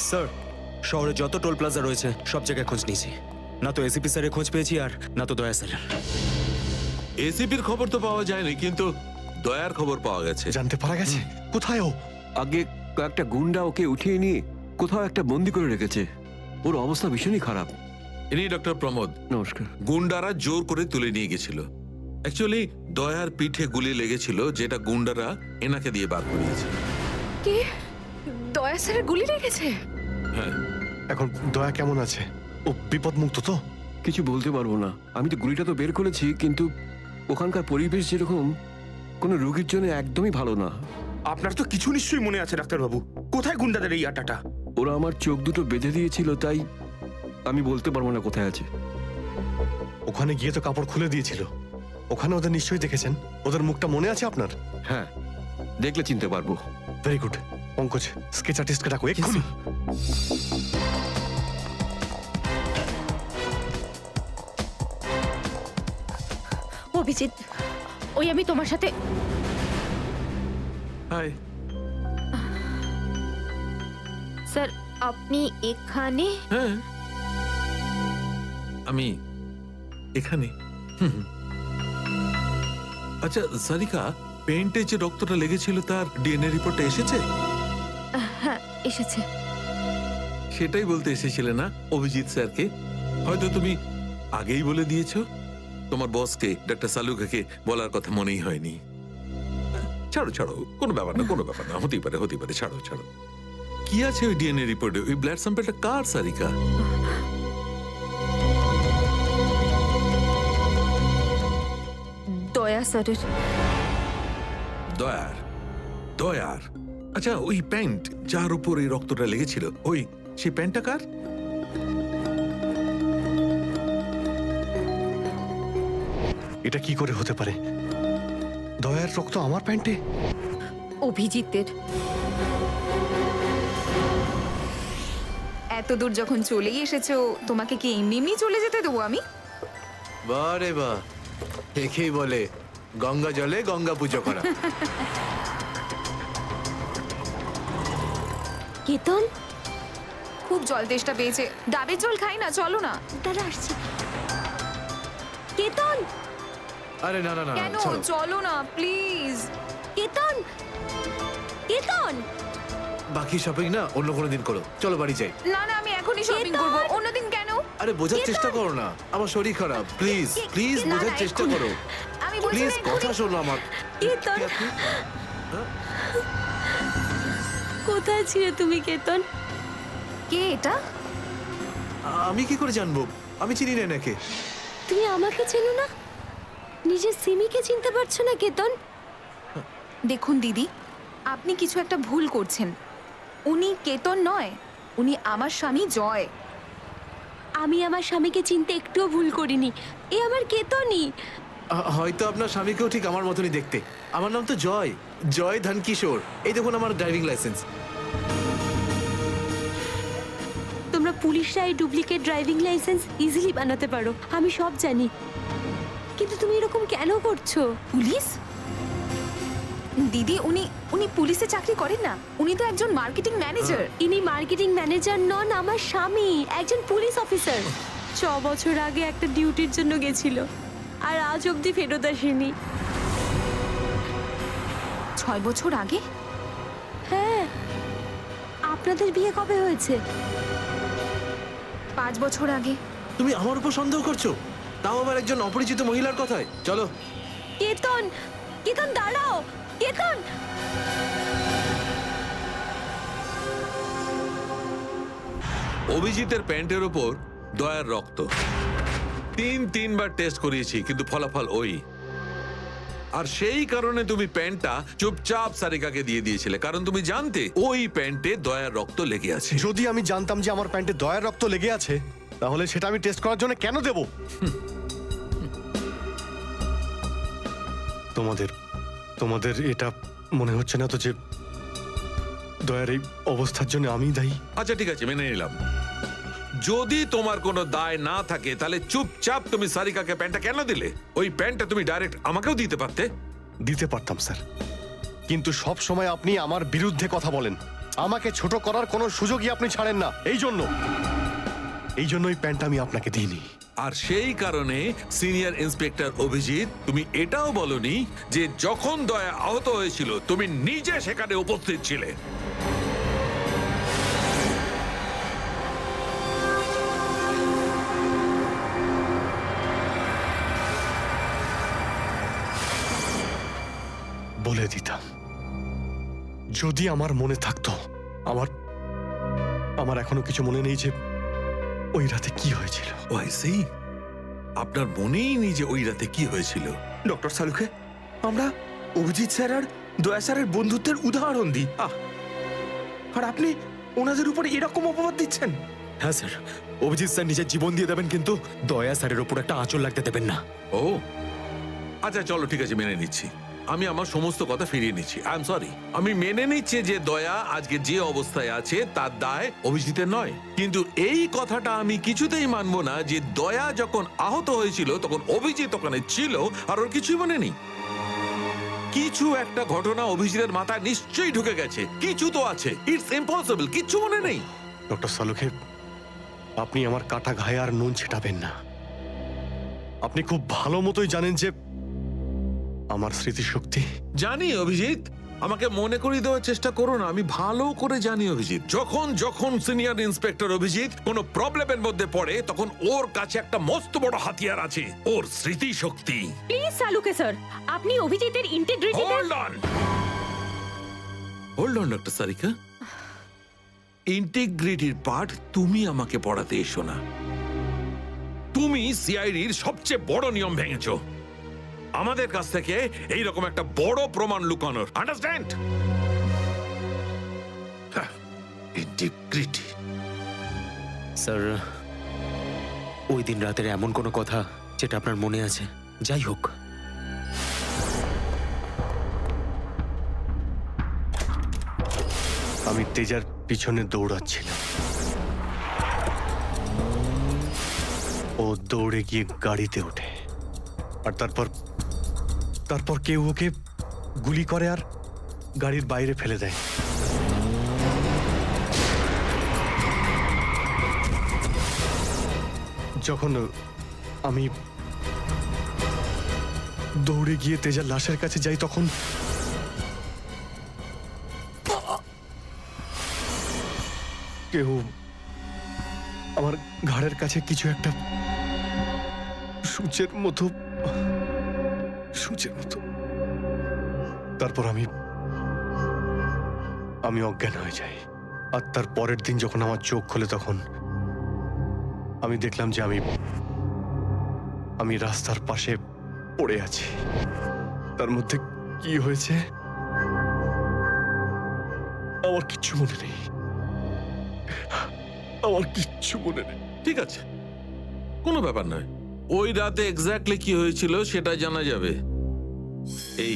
স্যার, শহরে যত টোল প্লাজা রয়েছে সব জায়গায় খোঁজ নিয়েছি। না তো এসিপি স্যারের খোঁজ পেয়েছি, আর না তো দয়া স্যারের। এসিপির খবর তো পাওয়া যায়নি, কিন্তু দয়ার খবর পাওয়া গেছে। জানতে পারা গেছে কোথায় ও? আগে কয়েকটা গুন্ডা ওকে উঠিয়ে নিয়ে কোথাও একটা বন্দি করে রেখেছে। ওর অবস্থা ভীষণই খারাপ। ইনি ডক্টর প্রমোদ। নমস্কার। গুন্ডারা জোর করে তুলে নিয়ে গেছিল। অ্যাকচুয়ালি দয়ার পিঠে গুলি লেগেছিল, যেটা গুন্ডারা এনাকে দিয়ে বার করিয়েছে। কি দয়া স্যারের গুলি লেগেছে? হ্যাঁ। এখন দয়া কেমন আছে? ও বিপদমুক্ত তো? কিছু বলতে পারবো না। আমি তো গুলিটা তো বের করেছি, কিন্তু ওখানকার পরিবেশ যেরকম কোনো রোগীর জন্য একদমই ভালো না। আপনার তো কিছু নিশ্চয়ই মনে আছে ডাক্তারবাবু। কোথায় গুন্ডাদের এই আটাটা? ওরা আমার চোখ দুটো বেঁধে দিয়েছিল, তাই আমি বলতে পারবো না কোথায় আছে। ওখানে গিয়ে তো কাপড় খুলে দিয়েছিল। ওখানে ওদের নিশ্চয়ই দেখেছেন। ওদের মুখটা মনে আছে আপনার? হ্যাঁ, দেখলে চিনতে পারবো। Very good. পঙ্কজ, স্কেচ আর্টিস্টকে ডাকো এক্ষুনি। অভিজিৎ, ওই আমি তোমার সাথে। হাই স্যার, আপনি এখানে? হ্যাঁ, আমি এখানে। আচ্ছা সারিকা, পেন্টে যে রক্তটা লেগেছিল তার ডিএনএ রিপোর্টটা এসেছে? হ্যাঁ, এসেছে। সেটাই বলতে এসেছিলে না অভিজিৎ স্যারকে? হয়তো তুমি আগেই বলে দিয়েছো। তোমার বসকে ডাক্তার সালুকাকে বলার কথা মনেই হয়নি। ছাড়ো ছাড়ো, কোনো ব্যাপার না, কোনো ব্যাপার না, হতেই পারে হতেই পারে, ছাড়ো ছাড়ো। কি আছে ওই ডিএনএ রিপোর্টে? ওই ব্লাড স্যাম্পলটা কার সারিকা? দয়া স্যারের। দয়ার? দয়ার? আচ্ছা, ওই প্যান্ট যার উপর এই রক্তটা লেগেছিল, ওই সেই প্যান্টটা কার? এটা কি করে হতে পারে? দয়ার রক্ত আমার প্যান্টে? অভিজিতের। এত দূর যখন চলেই এসেছো, তোমাকে কি এমনি এমনি চলে যেতে দেবো আমি? বাহ রে বাহ, একেই বলে গঙ্গা জলে গঙ্গা পুজো করা। কেতন, খুব জল তেষ্টা পেয়েছে, ডাবের জল খাই না, চলো না। দাঁড়া আসছি। কেতন, আরে না না না, কেন? ছাড়ো। চলো না প্লিজ। কেতন, কেতন। বাকি শপিং না অন্য কোনো দিন করো, চলো বাড়ি যাই। না না, আমি এখনই শপিং করব। অন্যদিন কেন? আরে বোঝার চেষ্টা করো না, আমার শরীর খারাপ। প্লিজ প্লিজ না, বোঝার না, চেষ্টা এক্ষুনি। করো। আমি বলছি প্লিজ না, এক্ষুনি। কথা শোনো আমার। কেতন, কোথায় ছিলে তুমি কেতন? কে এটা? আমি কি করে জানবো? আমি চিনি না এনাকে। তুমি আমাকে চেনো না? নিজের সিমিকে চিনতে পারছো না কেতন? দেখুন দিদি, আপনি কিছু একটা ভুল করছেন। উনি কেতন নয়, উনি আমার স্বামী জয়। আমি আমার স্বামীকে চিনতে একটুও ভুল করিনি। এ আমার কেতনই। হয়তো আপনার স্বামীকেও ঠিক আমার মতনই দেখতে। আমার নাম তো জয়, জয় ধনকিশোর। এই দেখুন আমার ড্রাইভিং লাইসেন্স। তোমরা পুলিশরা এই ডুপ্লিকেট ড্রাইভিং লাইসেন্স ইজিলি বানাতে পারো, আমি সব জানি। কিন্তু তুমি এরকম কেন করছো? পুলিশ? দিদি, উনি উনি পুলিশে চাকরি করেন না, উনি তো একজন মার্কেটিং ম্যানেজার। ইনি মার্কেটিং ম্যানেজার নন, আমার স্বামী একজন পুলিশ অফিসার। 6 বছর আগে একটা ডিউটির জন্য গেছিল, আর আজ অবধি ফেরত আসেনি। 6 বছর আগে? হ্যাঁ। আপনাদের বিয়ে কবে হয়েছে? 5 বছর আগে। তুমি আমার উপর সন্দেহ করছো, তাও আবার একজন অপরিচিত মহিলার কথায়। চলো। কেতন, কেতন দাঁড়াও, কেতন। অভিজিতের প্যান্টের উপর দয়ার রক্ত। 3বার টেস্ট করিয়েছি, কিন্তু ফলাফল ওই। আর সেই কারণে তুমি প্যান্টটা চুপচাপ সারিকাকে দিয়ে দিয়েছিলে, কারণ তুমি জানতে ওই প্যান্টে দয়ার রক্ত লেগে আছে। যদি আমি জানতাম যে আমার প্যান্টে দয়ার রক্ত লেগে আছে, তাহলে সেটা আমি টেস্ট করার জন্য কেন দেব? তোমাদের এটা মনে হচ্ছে না তো যে দয়ার এই অবস্থার জন্য আমি দায়ী? আচ্ছা ঠিক আছে, মেনে নিলাম। যদি তোমার কোনো দায় না থাকে, তাহলে চুপচাপ তুমি সারিকাকে প্যান্টটা কেন দিলে? ওই প্যান্টটা তুমি ডাইরেক্ট আমাকেও দিতে পারতে। দিতে পারতাম স্যার, কিন্তু সব সময় আপনি আমার বিরুদ্ধে কথা বলেন। আমাকে ছোট করার কোনো সুযোগই আপনি ছাড়েন না। এই জন্যই প্যান্টটা আমি আপনাকে দিইনি। আর সেই কারণে সিনিয়র ইন্সপেক্টর অভিজিৎ, তুমি এটাও বলনি যে যখন দয়া আহত হয়েছিল তুমি নিজে সেখানে উপস্থিত ছিলে। বলে দিতাম। যদি আমার মনে থাকতো। আমার আমার এখনো কিছু মনে নেই যে ওই রাতে কি হয়েছিল। আপনার মনেই নেই যে ওই রাতে কি হয়েছিল? ডক্টর সালুকে, আমরা অভিজিৎ স্যার আর দয়া স্যারের বন্ধুত্বের উদাহরণ দিই, আর আপনি ওনাদের উপর এরকম অপবাদ দিচ্ছেন? হ্যাঁ স্যার, অভিজিৎ স্যার নিজের জীবন দিয়ে দেবেন, কিন্তু দয়া স্যারের উপর একটা আঁচল লাগতে দেবেন না। ও আচ্ছা, চলো ঠিক আছে, মেনে নিচ্ছি। আমি আমার সমস্ত কথা ফিরিয়ে নিচ্ছি। I am sorry. আমি মেনে নিচ্ছি যে দয়া আজকে যে অবস্থায় আছে তার দায় অভিজিতের নয়, কিন্তু এই কথাটা আমি কিছুতেই মানবো না যে দয়া যখন আহত হয়েছিল তখন অভিজিৎ ওখানে ছিল আর ওর কিছুই মনে নেই। কিছু একটা ঘটনা অভিজিতের মাথায় নিশ্চয়ই ঢুকে গেছে, কিছু তো আছে। ইটস ইম্পসিবল, কিচ্ছু মনে নেই। ডক্টর সালুকে, আপনি আমার কাটা ঘায়ে আর নুন ছেটাবেন না। আপনি খুব ভালো মতোই জানেন যে আমার স্মৃতিশক্তি। জানি অভিজিৎ, আমাকে মনে করিয়ে দেওয়ার চেষ্টা করো না। আমি ভালো করে জানি অভিজিৎ, যখন যখন সিনিয়র ইন্সপেক্টর অভিজিৎ কোনো প্রবলেমের মধ্যে পড়ে তখন ওর কাছে একটা মস্ত বড় হাতিয়ার আছে, ওর স্মৃতিশক্তি। প্লিজ সালুকে স্যার, আপনি অভিজিতের integrity hold on doctor Sarika. ইন্টিগ্রিটির পাঠ তুমি আমাকে পড়াতে এসো না। তুমি সিআইডির সবচেয়ে বড় নিয়ম ভেঙেছো, আমাদের কাছ থেকে এইরকম একটা বড় প্রমাণ লুকানোর। আন্ডারস্ট্যান্ড? ইন্টিগ্রিটি। স্যার, ওই দিন রাতের এমন কোনো কথা যেটা আপনার মনে আছে? যাই হোক, আমি তেজার পিছনে দৌড়াচ্ছিলাম। ও দৌড়ে গিয়ে গাড়িতে ওঠে, আর তারপর কেউ ওকে গুলি করে আর গাড়ির বাইরে ফেলে দেয়। যখন আমি দৌড়ে গিয়ে তেজার লাশের কাছে যাই তখন কেউ আমার ঘাড়ের কাছে কিছু একটা সূচের মতো। তারপর আমি অজ্ঞান হয়ে যাই। আর তার পরের দিন যখন আমার চোখ খোলে তখন আমি দেখলাম যে আমি রাস্তার পাশে পড়ে আছি। তার মধ্যে কি হয়েছে আমার কিচ্ছু মনে নেই। ঠিক আছে, কোনো ব্যাপার নয়। ওই রাতে এক্স্যাক্টলি কি হয়েছিল সেটা জানা যাবে এই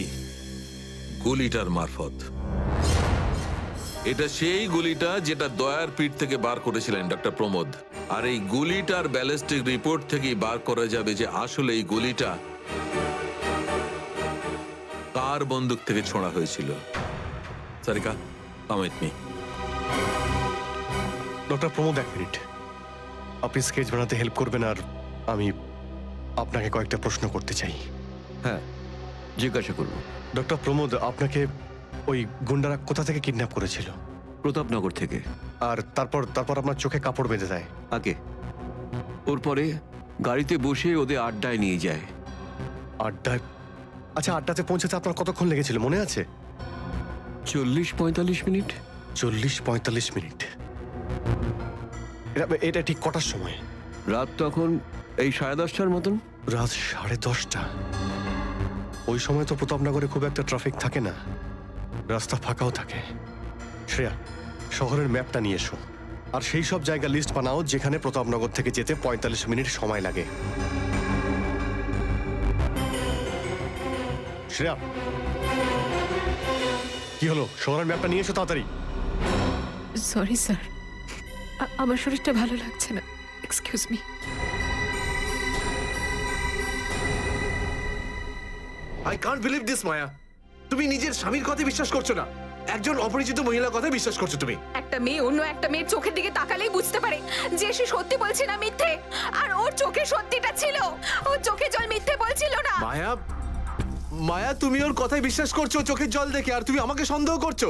গুলিটার মারফত। এটা সেই গুলিটা যেটা দয়ার পিঠ থেকে বার করেছিলেন ডক্টর প্রমোদ। আর এই গুলিটার ব্যালিস্টিক রিপোর্ট থেকেই বার করা যাবে যে আসলে এই গুলিটা কার বন্দুক থেকে ছোঁড়া হয়েছিল। Sarika, come with me. Doctor Pramod, এক মিনিট। আপনি স্কেচ বানাতে হেল্প করবেন, আর আমি আপনাকে কয়েকটা প্রশ্ন করতে চাই। হ্যাঁ, জিজ্ঞাসা করুন। ডক্টর প্রমোদ, আপনাকে ওই গুন্ডারা কোথা থেকে কিডন্যাপ করেছিল? প্রতাপনগর থেকে। আর তারপর আপনার চোখে কাপড় বেঁধে দেয়? আগে ওর পরে গাড়িতে বসে ওদের আড্ডায় নিয়ে যায়। আড্ডায়? আচ্ছা, আড্ডাতে পৌঁছাতে আপনার কতক্ষণ লেগেছিল মনে আছে? 40-45 মিনিট। 40-45 মিনিট। এটা ঠিক কটার সময়? রাত তখন এই 10:30টার মতন। রাত 10:30টা? ওই সময় তো প্রতাপনগরে খুব একটা ট্রাফিক থাকে না, রাস্তা ফাঁকাও থাকে। শ্রেয়া, শহরের ম্যাপটা নিয়ে এসো, আর সেই সব জায়গা লিস্ট বানাও যেখানে প্রতাপনগর থেকে যেতে 45 মিনিট সময় লাগে। শ্রেয়া, কি হলো? শহরের ম্যাপটা নিয়ে এসো তাড়াতাড়ি। সরি স্যার, আমার শরীরটা ভালো লাগছে না, excuse me. I can't believe this Maya. তুমি নিজের স্বামীর কথা বিশ্বাস করছো না, একজন অপরিচিত মহিলার কথা বিশ্বাস করছো তুমি। একটা মেয়ে অন্য একটা মেয়ের চোখের দিকে তাকালেই বুঝতে পারে যে সে সত্যি বলছে না মিথ্যে। আর ওর চোখে সত্যিটা ছিল, ওর চোখে জল মিথ্যে বলছিল না। মায়া, তুমি ওর কথায় বিশ্বাস করছো চোখের জল দেখে, আর তুমি আমাকে সন্দেহ করছো।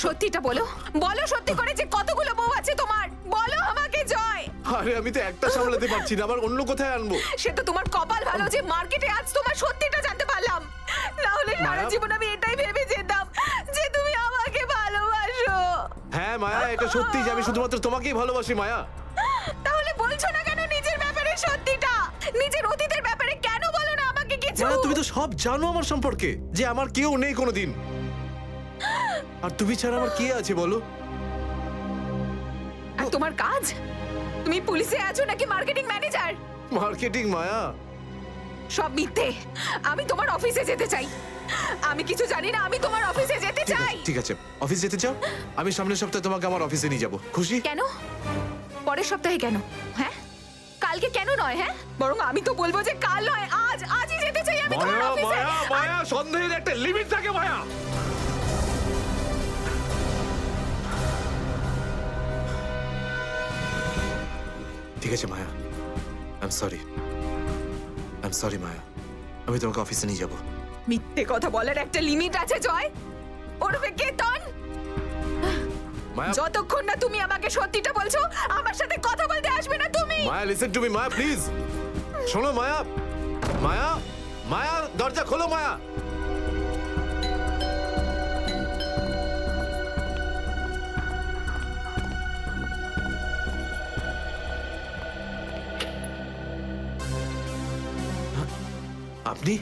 সত্যিটা বলো, বলো সত্যি করে যে কতগুলো বউ আছে তোমার, বলো আমাকে জয়। আরে আমি তো একটা সামলাতে পারছি না, আবার অন্য কোথায় আনবো? সে তো তোমার কপাল ভালো যে মার্কেটে আজ তোমার সত্যিটা জানতে পারলাম। না হলে সারা মায়া? জীবন আমি এটাই ভেবে যেতাম যে তুমি আমাকে ভালোবাসো। হ্যাঁ মায়া, এটা সত্যি যে আমি শুধুমাত্র তোমাকেই ভালোবাসি মায়া। তাহলে বলছো না কেন নিজের ব্যাপারে সত্যিটা? নিজের অতীতের ব্যাপারে কেন বলো না আমাকে কিছু? মায়া, তুমি তো সব জানো আমার সম্পর্কে, যে আমার কেউ নেই কোনোদিন। আর তুমি ছাড়া আমার কে আছে বলো? আর তোমার কাজ? তুমি পুলিশে আছো নাকি মার্কেটিং ম্যানেজার? মার্কেটিং মায়া। সব মিথ্যে। আমি তোমার অফিসে যেতে চাই। আমি কিছু জানি না, আমি তোমার অফিসে যেতে চাই। ঠিক আছে, অফিস যেতে চাও? আমি সামনের সপ্তাহে তোমাকে আমার অফিসে নিয়ে যাবো। খুশি? কেন? পরের সপ্তাহে কেন? হ্যাঁ, কালকে কেন নয়? হ্যাঁ, বরং আমি তো বলবো যে কাল নয়, আজই যেতে চাই আমি তোমার মায়া অফিসে। মায়া মায়া, সন্দেহের একটা লিমিট থাকে মায়া। ঠিক আছে মায়া, আই এম সরি মায়া, আমি তোমাকে অফিসে নিয়ে যাবো। মিথ্যে কথা বলার একটা লিমিট আছে জয়, ওরফে কেতন। মায়া, যতক্ষণ না তুমি আমাকে সত্যিটা বলছো, আমার সাথে কথা বলতে আসবে না তুমি। Maya listen to me Maya, please শোনো মায়া। মায়া মায়া, দরজা খোলো মায়া। আপনি?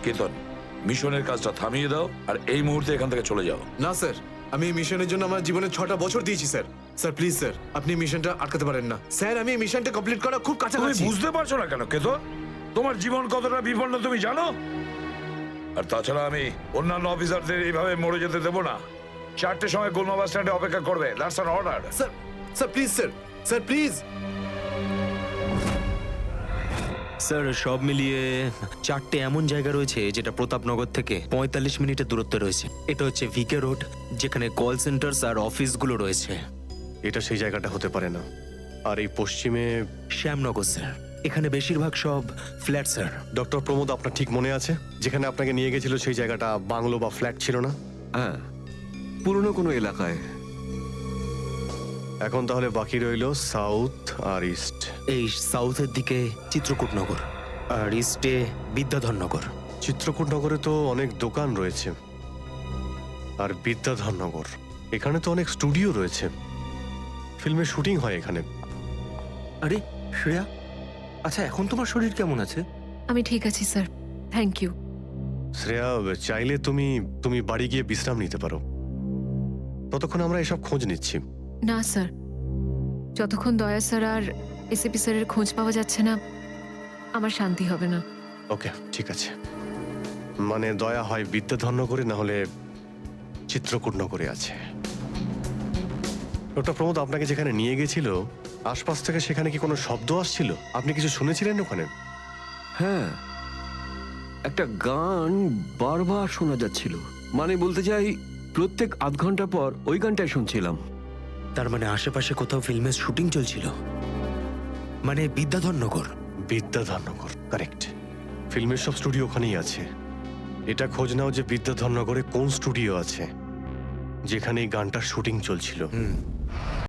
কেতন, মিশনের কাজটা থামিয়ে দাও আর এই মুহূর্তে এখান থেকে চলে যাও। না স্যার, আমি এই মিশনের জন্য আমার জীবনে 6টা বছর দিয়েছি স্যার। স্যার প্লিজ স্যার, আপনি মিশনটা আটকাতে পারেন না স্যার। আমি এই মিশনটা কমপ্লিট করা খুব তুমি কাছাকাছি। বুঝতে পারছো না কেন কেতন? তোমার জীবন কতটা বিপন্ন তুমি জানো? আর তাছাড়া আমি অন্যান্য অফিসারদের এইভাবে মরে যেতে দেবো না। 4টের সময় গুলমা বাস স্ট্যান্ডে অপেক্ষা করবে। That's an order. Sir sir please sir, sir please. Sir সব মিলিয়ে 4টে এমন জায়গা রয়েছে যেটা প্রতাপনগর থেকে 45 মিনিটের দূরত্বে রয়েছে। এটা হচ্ছে ভিকে রোড, যেখানে কল সেন্টার্স আর অফিসগুলো রয়েছে। এটা সেই জায়গাটা হতে পারে না। আর এই পশ্চিমে শ্যামনগর স্যার, এখানে বেশিরভাগ সব ফ্ল্যাট স্যার। ডক্টর প্রমোদ, আপনার ঠিক মনে আছে যেখানে আপনাকে নিয়ে গেছিল সেই জায়গাটা বাংলো বা ফ্ল্যাট ছিল না? হ্যাঁ, পুরনো কোনো এলাকায়। এখন তাহলে বাকি রইল সাউথ আর ইস্ট। এই সাউথের দিকে চিত্রকূটনগর আর ইস্টে বিদ্যাধরনগর। চিত্রকূটনগরে তো অনেক দোকান রয়েছে, আর বিদ্যাধরনগর এখানে তো অনেক স্টুডিও রয়েছে। ফিল্মের শুটিং হয় এখানে। আরে শ্রেয়া, আচ্ছা এখন তোমার শরীর কেমন আছে? আমি ঠিক আছি স্যার, থ্যাংক ইউ। শ্রেয়া, চাইলে তুমি বাড়ি গিয়ে বিশ্রাম নিতে পারো। ততক্ষণ আমরা এসব খোঁজ নিচ্ছি। না স্যার, যতক্ষণ দয়া স্যার আর এসিপি স্যারের খোঁজ পাওয়া যাচ্ছে না, আমার শান্তি হবে না। ওকে, ঠিক আছে। মানে দয়া হয় বিদ্যাধরনগরে, না হলে চিত্রকূটনগরে আছে। ডক্টর প্রমোদ আপনাকে যেখানে নিয়ে গেছিল, আশপাশ থেকে সেখানে কি কোনো শব্দ আসছিল? আপনি কিছু শুনেছিলেন ওখানে? হ্যাঁ, একটা গান বারবার শোনা যাচ্ছিল। মানে বলতে চাই, প্রত্যেক আধ ঘন্টা পর ওই গানটাই শুনছিলাম। তার মানে আশেপাশে কোথাও ফিল্মের শুটিং চলছিল। মানে বিদ্যাধরনগর। বিদ্যাধরনগর, কারেক্ট। ফিল্মের সব স্টুডিও ওখানেই আছে। এটা খোঁজ নাও যে বিদ্যাধরনগরে কোন স্টুডিও আছে যেখানে এই গানটার শুটিং চলছিল।